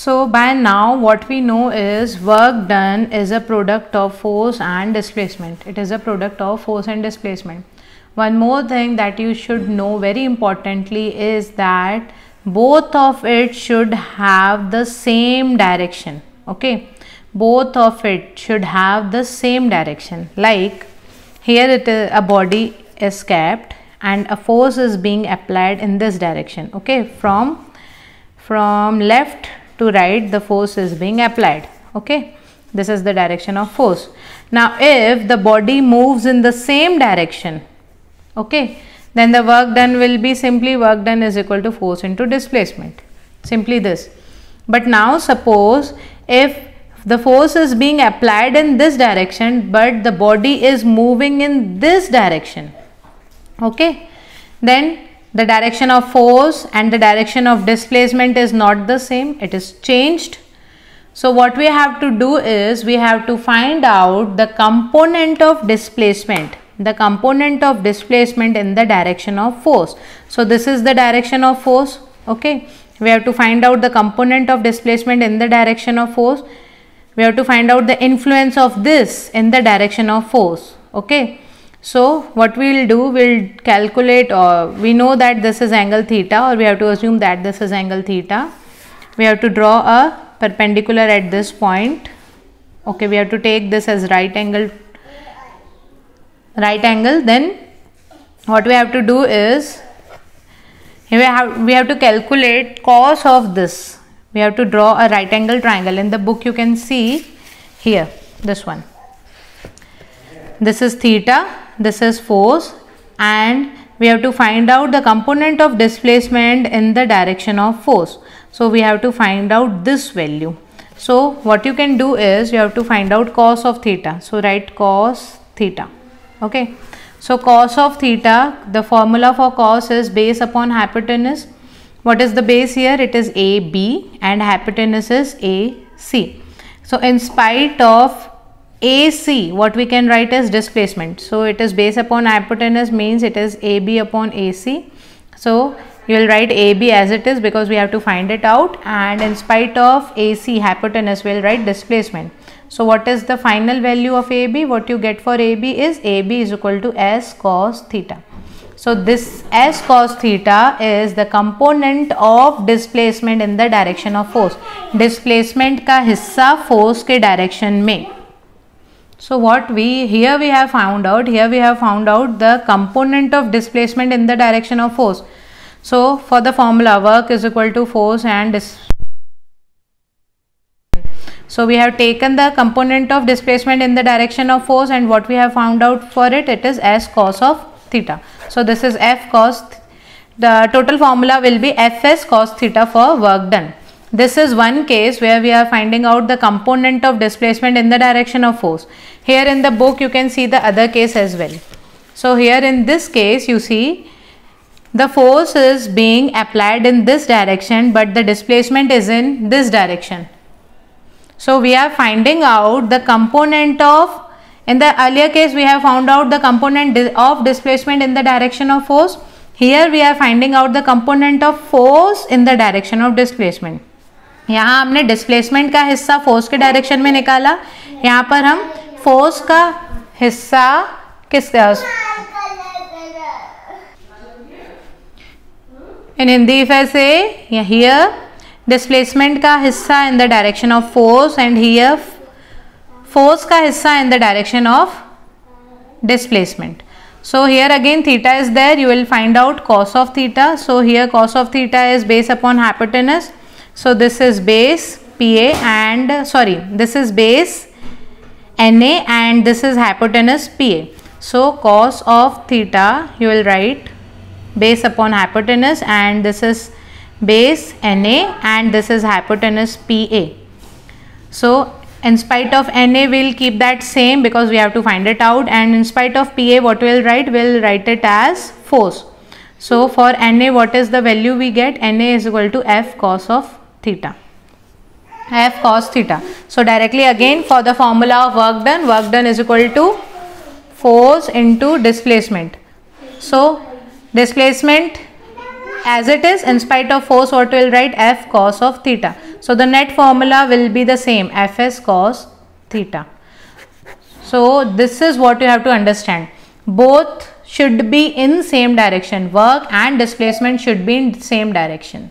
So by now what we know is work done is a product of force and displacement. It is a product of force and displacement. One more thing that you should know very importantly is that both of it should have the same direction. Okay, both of it should have the same direction. Like here it is, a body is kept and a force is being applied in this direction. Okay, from left to right the force is being applied. Okay, this is the direction of force. Now if the body moves in the same direction, okay, then the work done will be simply work done is equal to force into displacement, simply this. But now suppose if the force is being applied in this direction but the body is moving in this direction, okay, then the direction of force and the direction of displacement is not the same, it is changed. So what we have to do is we have to find out the component of displacement, in the direction of force. So this is the direction of force. Okay, we have to find out the component of displacement in the direction of force. We have to find out the influence of this in the direction of force. Okay, so what we will do, we'll calculate, or we know that this is angle theta, or we have to assume that this is angle theta. We have to draw a perpendicular at this point. Okay, we have to take this as right angle. Then what we have to do is we have to calculate cos of this. We have to draw a right angle triangle. In the book you can see here, this one. This is theta, this is force, and we have to find out the component of displacement in the direction of force. So we have to find out this value. So what you can do is you have to find out cos of theta. So write cos theta. Okay, so cos of theta, the formula for cos is base upon hypotenuse. What is the base here? It is AB and hypotenuse is AC. So in spite of AC, what we can write as displacement. So it is base upon hypotenuse means it is AB upon AC. So you will write AB as it is because we have to find it out, and in spite of AC hypotenuse we will write displacement. So what is the final value of AB? What you get for AB is AB is equal to S cos theta. So this S cos theta is the component of displacement in the direction of force. Displacement का हिस्सा force के direction में. So what we have found out the component of displacement in the direction of force. So for the formula, work is equal to force and displacement. So we have taken the component of displacement in the direction of force, and what we have found out for it, it is S cos of theta. So this is F cos, the total formula will be Fs cos theta for work done. This is one case where we are finding out the component of displacement in the direction of force. Here in the book you can see the other case as well. So here in this case you see the force is being applied in this direction but the displacement is in this direction. So we are finding out the component of, in the earlier case we have found out the component of displacement in the direction of force. Here we are finding out the component of force in the direction of displacement. यहाँ हमने displacement का हिस्सा force के direction में निकाला, यहाँ पर हम फोर्स का हिस्सा किस, इन Hindi if I say here displacement का हिस्सा in the direction of force and here force का हिस्सा in the direction of displacement. So here again theta is there, you will find out cos of theta. So here cos of theta is base upon hypotenuse. So this is base PA and this is base NA and this is hypotenuse PA. So cos of theta you will write base upon hypotenuse and this is base NA and this is hypotenuse PA. So in spite of NA we will keep that same because we have to find it out, and in spite of PA what we will write? We will write it as force. So for NA what is the value we get? NA is equal to F cos of theta. F cos theta. So directly again for the formula of work done is equal to force into displacement. So displacement as it is, in spite of force what we will write? F cos of theta. So the net formula will be the same, Fs cos theta. So this is what you have to understand. Both should be in same direction. Work and displacement should be in same direction.